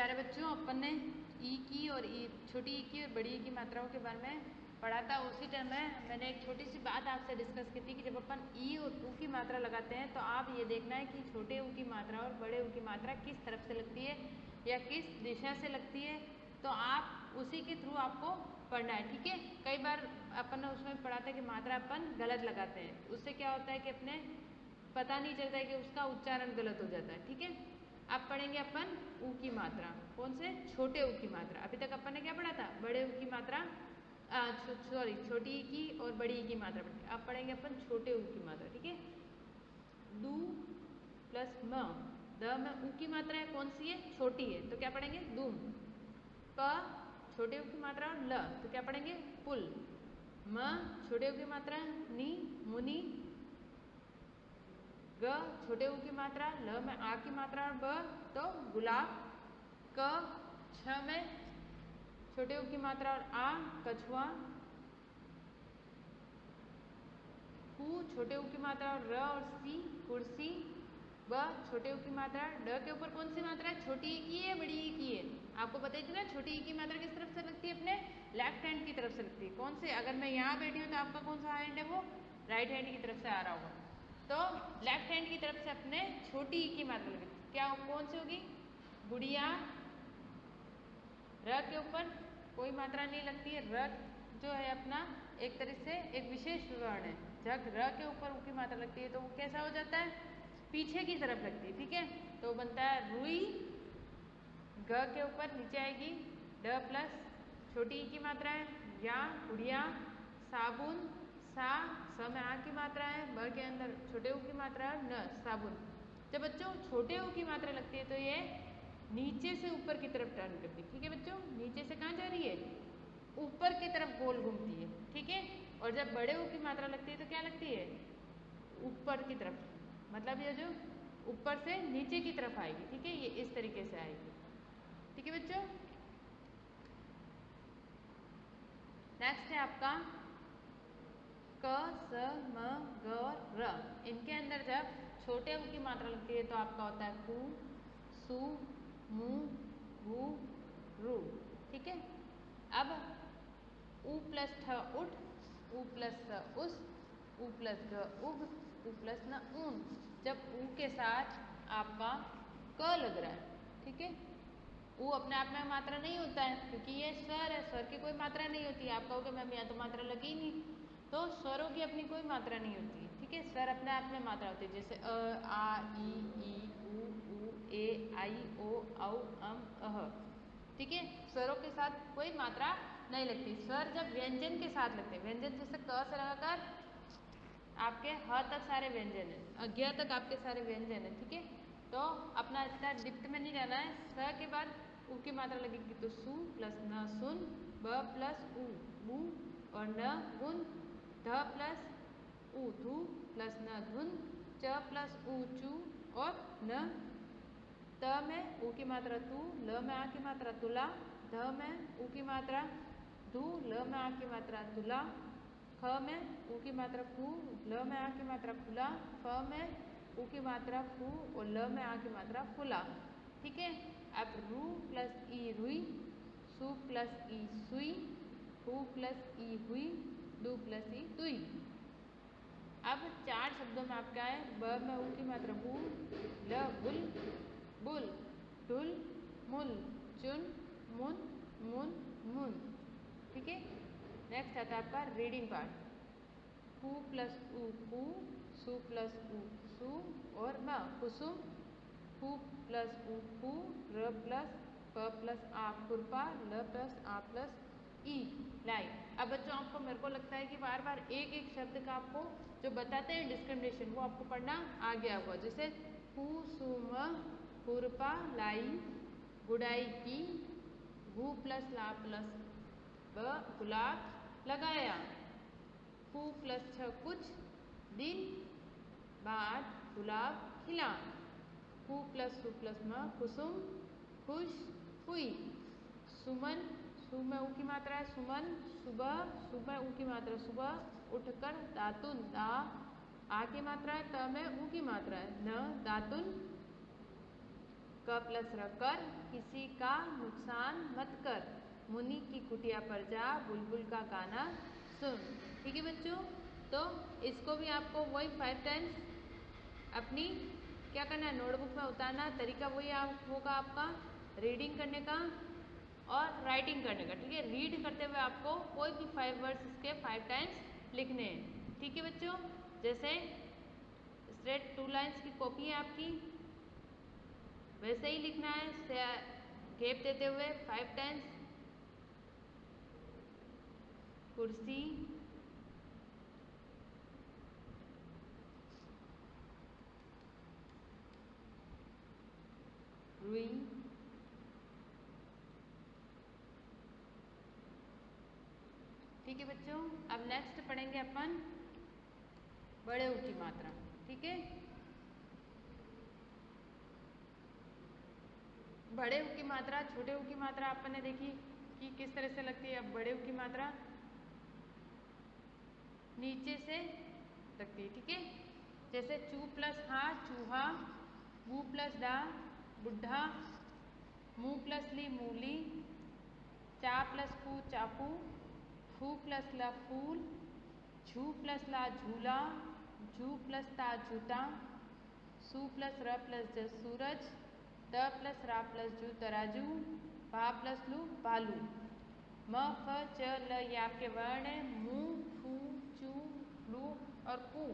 प्यारे बच्चों, अपन ने ई की और छोटी ई की और बड़ी ई की मात्राओं के बारे में पढ़ा था। उसी टाइम में मैंने एक छोटी सी बात आपसे डिस्कस की थी कि जब अपन ई और ऊ की मात्रा लगाते हैं तो आप ये देखना है कि छोटे ऊ की मात्रा और बड़े ऊ की मात्रा किस तरफ से लगती है या किस दिशा से लगती है, तो आप उसी के थ्रू आपको पढ़ना है। ठीक है, कई बार अपन ने उसमें पढ़ा था कि मात्रा अपन गलत लगाते हैं, उससे क्या होता है कि अपने पता नहीं चलता है कि उसका उच्चारण गलत हो जाता है। ठीक है, अब पढ़ेंगे अपन ऊ की मात्रा। कौन से? छोटे ऊ की मात्रा। अभी तक अपन ने क्या पढ़ा था? बड़े ऊ की मात्रा, सॉरी छोटी ई की और बड़ी ई की मात्रा पढ़ी। अब पढ़ेंगे अपन छोटे ऊ की मात्रा। ठीक है, दू प्लस म, द में ऊ की मात्रा है, कौन सी है? छोटी है, तो क्या पढ़ेंगे? दूम। प छोटे ऊ की मात्रा और ल, तो क्या पढ़ेंगे? पुल। म छोटे ऊ की मात्रा नी, मुनी। ग छोटे ऊ की मात्रा, ल में आ की मात्रा और ब, तो गुलाब। क छ में छोटे ऊ की मात्रा और आ, कछुआ। कु छोटे ऊ की मात्रा और र और सी, कुर्सी। ब छोटे ऊ की मात्रा, ड के ऊपर कौन सी मात्रा है? छोटी ई की है, बड़ी ई की है? आपको पता ही चला छोटी ई की मात्रा किस तरफ से लगती है? अपने लेफ्ट हैंड की तरफ से लगती है। कौन से? अगर मैं यहाँ बैठी हूँ तो आपका कौन सा हैंड है? वो राइट हैंड की तरफ से आ रहा होगा, तो लेफ्ट हैंड की तरफ से अपने छोटी ई की मात्रा लगती है। क्या कौन सी होगी? गुड़िया। र के ऊपर कोई मात्रा नहीं लगती है। र जो है अपना एक तरह से एक विशेष वर्ण है। जब र के ऊपर ऊ की मात्रा लगती है तो वो कैसा हो जाता है? पीछे की तरफ लगती है। ठीक है, तो बनता है रुई। ग के ऊपर नीचे आएगी ड प्लस छोटी ई की मात्रा है या, गुड़िया। साबुन। सा स में आ की मात्रा है, ब के अंदर छोटे ऊ की मात्रा है, न साबुन। जब बच्चों छोटे ऊ की मात्रा लगती है तो ये नीचे से ऊपर की तरफ टर्न करती है। ठीक है बच्चों, नीचे से कहाँ जा रही है? ऊपर की तरफ गोल घूमती है। ठीक है, और जब बड़े ऊ की मात्रा लगती है तो क्या लगती है? ऊपर की तरफ, मतलब ये जो ऊपर से नीचे की तरफ आएगी। ठीक है, ये इस तरीके से आएगी। ठीक है बच्चों, नेक्स्ट है आपका क, स, म, ग और र। इनके अंदर जब छोटे ऊ की मात्रा लगती है तो आपका होता है कु, सु, मु, गु, रु। ठीक है, अब ऊ प्लस ठ उठ, ऊ प्लस स उस, ऊ प्लस ग उग, ऊ प्लस न ऊन। जब ऊ के साथ आपका क लग रहा है, ठीक है, ऊ अपने आप में मात्रा नहीं होता है क्योंकि ये स्वर है, स्वर की कोई मात्रा नहीं होती है। आप कहोगे मैम यहाँ तो मात्रा लगी ही नहीं, तो स्वरों की अपनी कोई मात्रा नहीं होती है। ठीक है, स्वर अपने आप में मात्रा होती है, जैसे अ, आ, ई, ऊ, ए, आई, ओ, औ, अह। ठीक है, स्वरों के साथ कोई मात्रा नहीं लगती। स्वर जब व्यंजन के साथ लगते हैं, व्यंजन जैसे क से लगाकर आपके ह तक सारे व्यंजन है, ज्ञ तक आपके सारे व्यंजन है। ठीक है, तो अपना इतना डिप्थ में नहीं जाना है। स के बाद ऊ की मात्रा लगेगी तो सु प्लस न सुन, ब प्लस ऊ बू और न गुन, ध प्लस ऊ धू प्लस न धुन, च प्लस ऊ चू और न। त में ऊ की मात्रा तू, ल में आ की मात्रा तुला, ध में ऊ की मात्रा धू, ल में आ की मात्रा तुला, ख में ऊ की मात्रा फू, ल में आ की मात्रा खुला, फ में ऊ की मात्रा फू और ल में आ की मात्रा फुला। ठीक है, अब रू प्लस ई रुई, सु प्लस ई सुई, हु प्लस ई हुई, दू प्लस ई दुई। अब चार शब्दों में आपका है ब में ऊ की मात्रा बू, ल बुल, बुल, ढुल, मुल, चुन, मुन, मुन, मुन। ठीक है, नेक्स्ट आता है आपका रीडिंग पार्ट। कु प्लस ऊ कु, सु प्लस ऊ सु और म कुसुम, कु प्लस ऊ कु, र प्लस प प्लस आ खुरपा, ल प्लस आ प्लस ई लाई। अब बच्चों आपको, मेरे को लगता है कि बार बार एक एक शब्द का आपको जो बताते हैं डिस्क्रिमिनेशन वो आपको पढ़ना आ गया होगा। जैसे कुसुम खुरपा लाई, गुड़ाई की, गु प्लस ला प्लस ब गुलाब लगाया, कु प्लस छ कुछ दिन बाद गुलाब खिला, कु प्लस सु प्लस म कुसुम खुश हुई, सुमन, सु में ऊ की मात्रा है सुमन, सुबह, सु में ऊ की मात्रा सुबह, उठकर दातुन, दा आ की मात्रा है, त में ऊ की मात्रा है न दातुन, क प्लस र कर, किसी का नुकसान मत कर, मुनि की कुटिया पर जा, बुलबुल का गाना सुन। ठीक है बच्चों, तो इसको भी आपको वही 5 टाइम्स अपनी क्या करना है, नोटबुक में उतारना। तरीका वही होगा आपका रीडिंग करने का और राइटिंग करने का। ठीक है, रीड करते हुए आपको कोई भी 5 वर्ड्स इसके 5 टाइम्स लिखने हैं। ठीक है बच्चों, जैसे स्ट्रेट 2 लाइन्स की कॉपी है आपकी, वैसे ही लिखना है गैप देते हुए 5 टाइम्स। कुर्सी, रुई, ठीक है बच्चों। अब नेक्स्ट पढ़ेंगे अपन बड़े ऊ की मात्रा। ठीक है, बड़े ऊ की मात्रा छोटे ऊ की मात्रा अपन ने देखी कि किस तरह से लगती है। अब बड़े ऊ की मात्रा नीचे से लगती है। ठीक है, जैसे चू प्लस हा चूहा, बू प्लस डा बुढ़ा, मू प्लस ली मूली, चा प्लस पू चाकू, फू प्लस ला फूल, झू प्लस ला झूला, झू प्लस ता जूता, सू प्लस र प्लस ज सूरज, त प्लस रा प्लस जू तराजू, भा प्लस लू भालू। म फ च ल ये आपके वर्ण है। मू फू चू लू और कू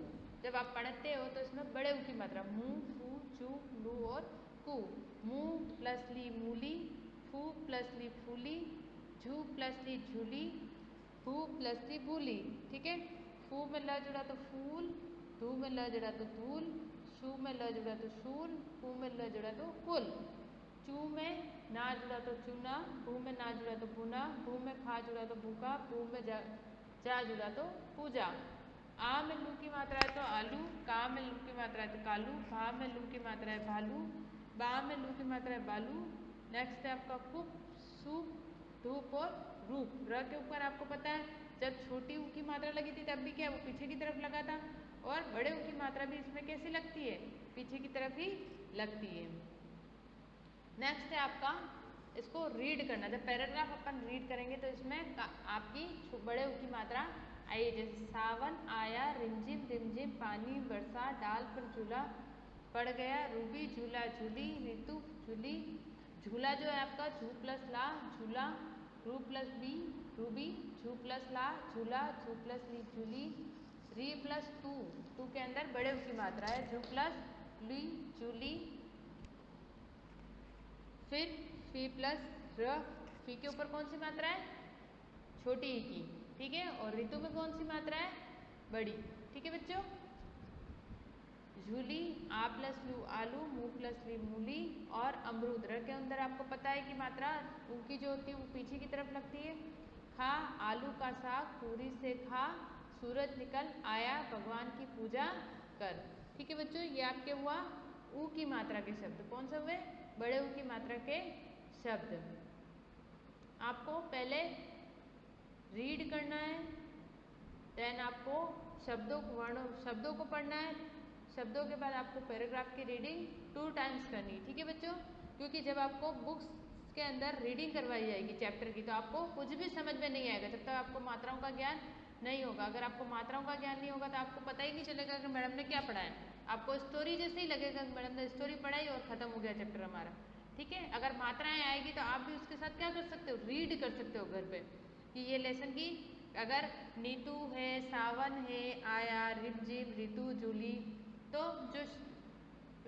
जब आप पढ़ते हो तो इसमें बड़े ऊ की मात्रा मू फू चू लू और कू। मू प्लस ली मूली, फू प्लस ली फूली, झू प्लस ली झूली, फू प्लस ली भूली। ठीक है, फू में ल जुड़ा तो फूल, धू में ल जुड़ा तो धूल, शू में ल जुड़ा तो शूल, फू में ल जुड़ा तो फूल। चू में ना जुड़ा तो चूना, भू में ना जुड़ा तो भूना, भू में खा जुड़ा तो भूखा, भू में जा जुड़ा तो पूजा। आ में लू की मात्रा है तो आलू, का में लू की मात्रा है तो कालू, भा में लू की मात्रा है भालू, बा में लू की मात्रा है बालू। नेक्स्ट है आपका कुप, सूप, धूप और रूप। र के ऊपर आपको पता है जब छोटी ऊ की मात्रा लगी थी तब भी क्या वो पीछे की तरफ लगा था, और बड़े ऊ की मात्रा भी इसमें कैसी लगती है, पीछे की तरफ ही लगती है। नेक्स्ट है आपका इसको रीड करना। जब पैराग्राफ अपन रीड करेंगे तो इसमें आपकी बड़े ऊ की मात्रा आई, जैसे सावन आया, रिमझिम रिमझिम पानी बरसा, डाल पर झूला पड़ गया, रूबी झूला झूली, ऋतु झूली। झूला जो है आपका झू प्लस ला झूला, रू प्लस बी रूबी, झू प्लस ला झूला, झू प्लस ली झूली, री प्लस टू के अंदर बड़े ऊ की मात्रा है, झू प्लस ली जूली। फिर फी प्लस र, फी के ऊपर कौन सी मात्रा है, छोटी ई की। ठीक है, और ऋतु में कौन सी मात्रा है, बड़ी। ठीक है बच्चों, झूली, आ प्लस लू आलू, मू प्लस ली मूली और अमरूद। र के अंदर आपको पता है कि मात्रा उनकी जो होती है वो पीछे की तरफ लगती है। खा आलू का साग, पूरी से खा, सूरज निकल आया, भगवान की पूजा कर। ठीक है बच्चों, ये आपके हुआ ऊ की मात्रा के शब्द। कौन सा हुए, बड़े ऊ की मात्रा के शब्द। आपको पहले रीड करना है, देन आपको शब्दों को पढ़ना है। शब्दों के बाद आपको पैराग्राफ की रीडिंग 2 टाइम्स करनी है। ठीक है बच्चों, क्योंकि जब आपको बुक्स के अंदर रीडिंग करवाई जाएगी चैप्टर की तो आपको कुछ भी समझ में नहीं आएगा जब तक आपको मात्राओं का ज्ञान नहीं होगा। अगर आपको मात्राओं का ज्ञान नहीं होगा तो आपको पता ही नहीं चलेगा कि मैडम ने क्या पढ़ाया। आपको स्टोरी जैसे ही लगेगा कि मैडम ने स्टोरी पढ़ाई और खत्म हो गया चैप्टर हमारा। ठीक है, अगर मात्राएं आएगी तो आप भी उसके साथ क्या कर सकते हो, रीड कर सकते हो घर पे कि ये लेसन की अगर नीतू है, सावन है, आया, रिमझिम, ऋतु, जूली, तो जो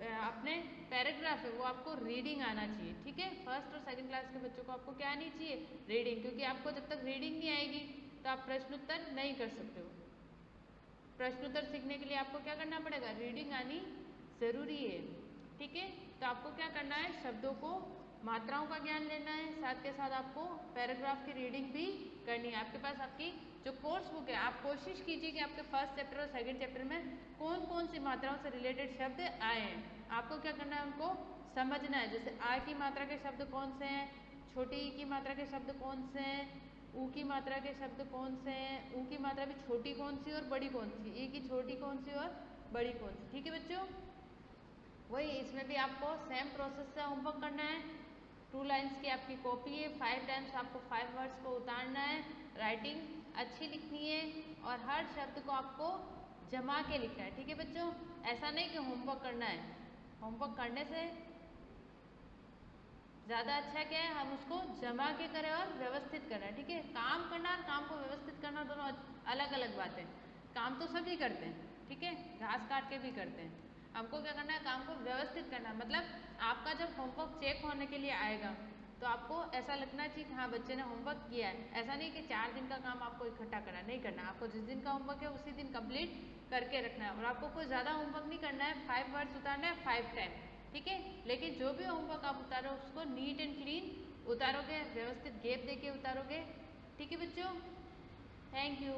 अपने पैराग्राफ है वो आपको रीडिंग आना चाहिए। ठीक है, फर्स्ट और सेकंड क्लास के बच्चों को आपको क्या आनी चाहिए, रीडिंग, क्योंकि आपको जब तक रीडिंग नहीं आएगी तो आप प्रश्नोत्तर नहीं कर सकते हो। प्रश्नोत्तर सीखने के लिए आपको क्या करना पड़ेगा, रीडिंग आनी जरूरी है। ठीक है, तो आपको क्या करना है, शब्दों को मात्राओं का ज्ञान लेना है, साथ के साथ आपको पैराग्राफ की रीडिंग भी करनी है। आपके पास आपकी जो कोर्स बुक है, आप कोशिश कीजिए कि आपके फर्स्ट चैप्टर और सेकंड चैप्टर में कौन कौन सी मात्राओं से रिलेटेड शब्द आए हैं। आपको क्या करना है, उनको समझना है। जैसे आ की मात्रा के शब्द कौन से हैं, छोटी ई की मात्रा के शब्द कौन से हैं, ऊ की मात्रा के शब्द कौन से हैं, ऊ की मात्रा भी छोटी कौन सी और बड़ी कौन सी, ई की छोटी कौन सी और बड़ी कौन सी। ठीक है बच्चों, वही इसमें भी आपको सेम प्रोसेस से होमवर्क करना है। 2 लाइन्स की आपकी कॉपी है, 5 टाइम्स आपको 5 वर्ड्स को उतारना है, राइटिंग अच्छी लिखनी है और हर शब्द को आपको जमा के लिखना है। ठीक है बच्चों, ऐसा नहीं कि होमवर्क करना है, होमवर्क करने से ज़्यादा अच्छा क्या है, हम उसको जमा के करें और व्यवस्थित करें। ठीक है, काम करना और काम को व्यवस्थित करना दोनों अलग अलग बातें। काम तो सभी करते हैं, ठीक है, घास काट के भी करते हैं, हमको क्या करना है, काम को व्यवस्थित करना। मतलब आपका जब होमवर्क चेक होने के लिए आएगा तो आपको ऐसा लगना चाहिए कि हाँ बच्चे ने होमवर्क किया है। ऐसा नहीं कि 4 दिन का काम आपको इकट्ठा करना, नहीं करना, आपको जिस दिन का होमवर्क है उसी दिन कंप्लीट करके रखना है। और आपको कोई ज़्यादा होमवर्क नहीं करना है, 5 वर्ड्स उतारना है 5 टाइम। ठीक है, लेकिन जो भी होमवर्क आप उतारो उसको नीट एंड क्लीन उतारोगे, व्यवस्थित गैप देके उतारोगे। ठीक है बच्चों, थैंक यू।